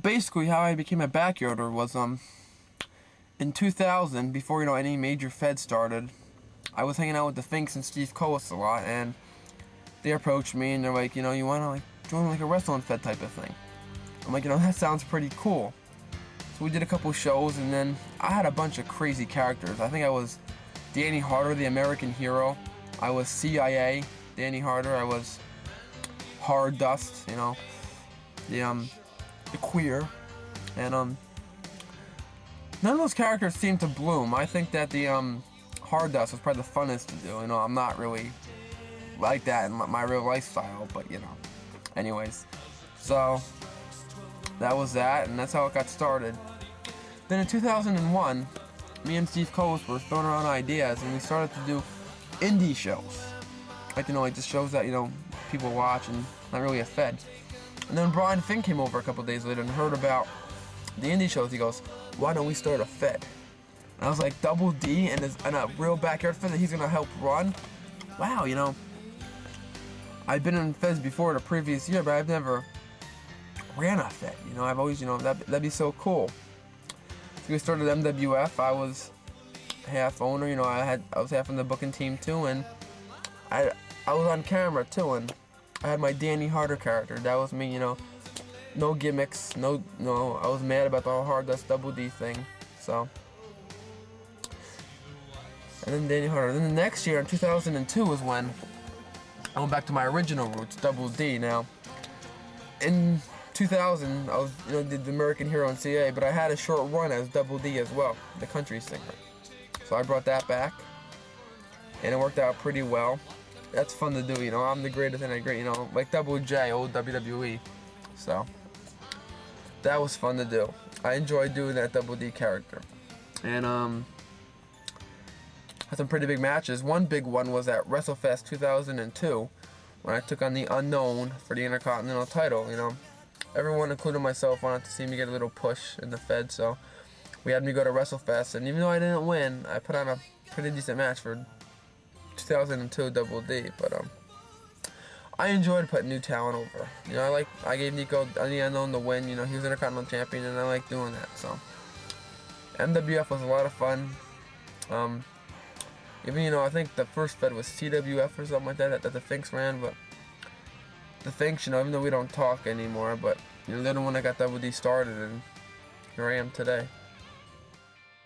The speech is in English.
Basically, how I became a backyarder was in 2000, before any major Fed started. I was hanging out with the Finks and Steve Colas a lot, and they approached me and they're like, you want to join like a wrestling Fed type of thing. I'm like, that sounds pretty cool. So we did a couple shows, and then I had a bunch of crazy characters. I think I was Danny Harder, the American Hero. I was CIA, Danny Harder. I was Hard Dust, the queer, and none of those characters seemed to bloom. I think that the Hard Dust was probably the funnest to do. I'm not really like that in my real lifestyle, but anyways, so that was that, and that's how it got started. Then in 2001, me and Steve Coles were throwing around ideas, and we started to do indie shows, like just shows that people watch and not really a Fed. And then Brian Fink came over a couple days later and heard about the indie shows. He goes, "Why don't we start a Fed?" And I was like, Double D and a real backyard Fed that he's gonna help run? Wow, I've been in Feds before the previous year, but I've never ran a Fed. I've always, that'd be so cool. So we started MWF. I was half owner. I was half in the booking team too, and I was on camera too, and I had my Danny Harder character. That was me. No gimmicks. No. I was mad about the whole Hard Dust Double D thing. So. And then Danny Harder. Then the next year, in 2002, was when I went back to my original roots, Double D. Now, in 2000, I was, did the American Hero and CA, but I had a short run as Double D as well, the country singer. So I brought that back, and it worked out pretty well. That's fun to do, I'm the greatest and I great, like Double J, old WWE. So that was fun to do. I enjoyed doing that Double D character, and had some pretty big matches. One big one was at WrestleFest 2002 when I took on the Unknown for the Intercontinental title. Everyone, including myself, wanted to see me get a little push in the Fed, so we had me go to WrestleFest, and even though I didn't win, I put on a pretty decent match for 2002 Double D. But I enjoyed putting new talent over. I gave Nico the Unknown the win. He was Intercontinental Champion, and I like doing that. So MWF was a lot of fun. Even I think the first Fed was CWF or something like that the Finks ran, but the Finks, even though we don't talk anymore, but they're the one that got Double D started, and here I am today.